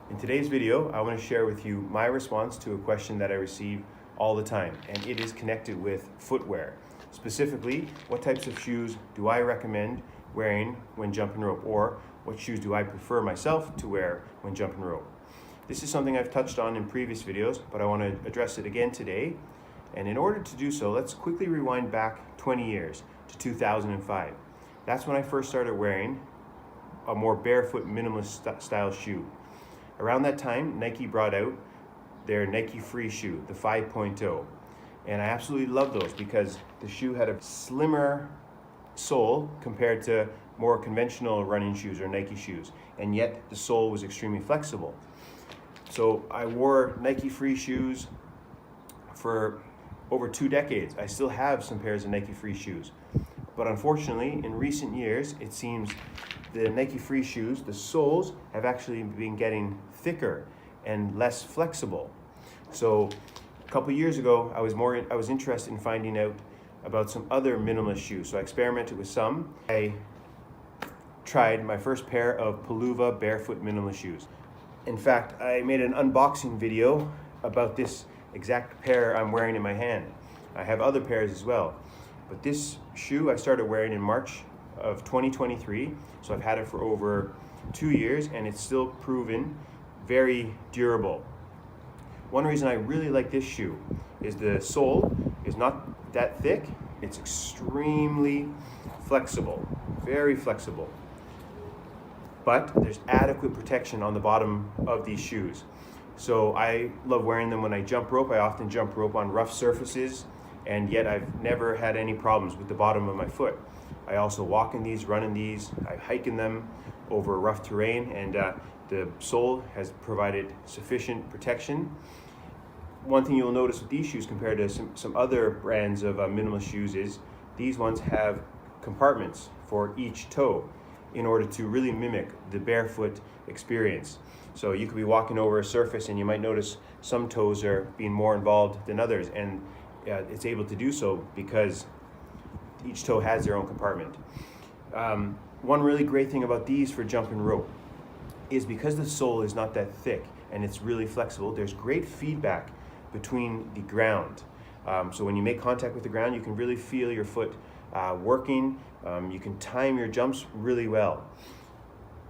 In today's video, I want to share with you my response to a question that I receive all the time, and it is connected with footwear. Specifically, what types of shoes do I recommend wearing when jumping rope, or what shoes do I prefer myself to wear when jumping rope? This is something I've touched on in previous videos, but I want to address it again today. And in order to do so, let's quickly rewind back 20 years to 2005. That's when I first started wearing a more barefoot minimalist style shoe. Around that time, Nike brought out their Nike Free shoe, the 5.0. And I absolutely love those because the shoe had a slimmer sole compared to more conventional running shoes or Nike shoes. And yet the sole was extremely flexible. So I wore Nike Free shoes for over 2 decades. I still have some pairs of Nike Free shoes. But unfortunately, in recent years, it seems the Nike Free shoes, the soles have actually been getting thicker and less flexible. So a couple years ago, I was interested in finding out about some other minimalist shoes. So I experimented with some. I tried my first pair of Palooza barefoot minimalist shoes. In fact, I made an unboxing video about this exact pair I'm wearing in my hand. I have other pairs as well. But this shoe I started wearing in March of 2023, so I've had it for over 2 years and it's still proven very durable. One reason I really like this shoe is the sole is not that thick, it's extremely flexible, very flexible. But there's adequate protection on the bottom of these shoes. So I love wearing them when I jump rope. I often jump rope on rough surfaces, and yet I've never had any problems with the bottom of my foot. I also walk in these, run in these, I hike in them over rough terrain, and the sole has provided sufficient protection. One thing you'll notice with these shoes compared to some other brands of minimalist shoes is these ones have compartments for each toe in order to really mimic the barefoot experience. So you could be walking over a surface and you might notice some toes are being more involved than others, and it's able to do so because each toe has their own compartment. One really great thing about these for jumping rope is because the sole is not that thick and it's really flexible, there's great feedback between the ground. So when you make contact with the ground, you can really feel your foot working. You can time your jumps really well.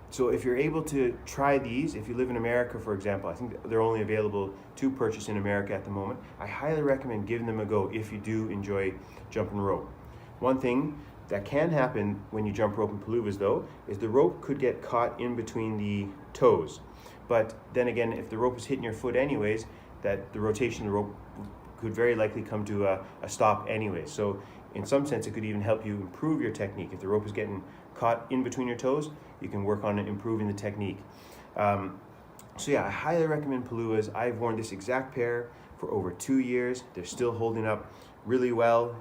So if you're able to try these, if you live in America, for example, I think they're only available to purchase in America at the moment. I highly recommend giving them a go if you do enjoy jumping rope. One thing that can happen when you jump rope in Paloozas though, is the rope could get caught in between the toes. But then again, if the rope is hitting your foot anyways, that the rotation of the rope could very likely come to a stop anyway. So in some sense, it could even help you improve your technique. If the rope is getting caught in between your toes, you can work on improving the technique. So yeah, I highly recommend Paloozas. I've worn this exact pair for over 2 years. They're still holding up really well.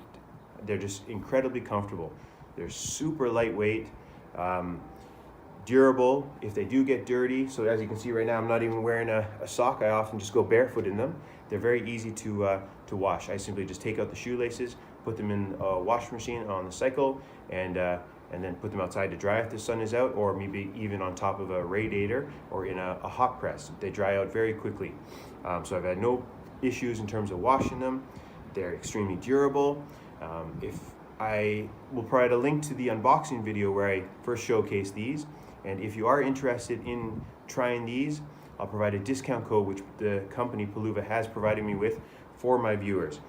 They're just incredibly comfortable. They're super lightweight, durable if they do get dirty. So as you can see right now, I'm not even wearing a sock. I often just go barefoot in them. They're very easy to wash. I simply just take out the shoelaces, put them in a wash machine on the cycle, and then put them outside to dry if the sun is out, or maybe even on top of a radiator or in a hot press. They dry out very quickly. So I've had no issues in terms of washing them. They're extremely durable. If I will provide a link to the unboxing video where I first showcased these, and if you are interested in trying these, I'll provide a discount code which the company Palooza has provided me with for my viewers.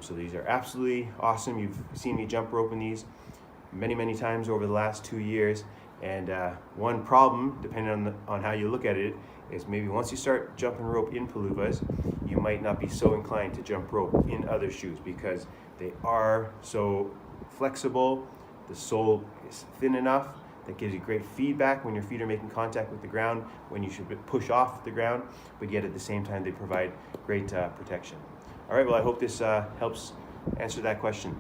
So these are absolutely awesome. You've seen me jump rope in these many times over the last 2 years, and one problem, depending on how you look at it, is maybe once you start jumping rope in Paloozas, you might not be so inclined to jump rope in other shoes because they are so flexible. The sole is thin enough that gives you great feedback when your feet are making contact with the ground, when you should push off the ground, but yet at the same time they provide great protection. All right, well, I hope this helps answer that question.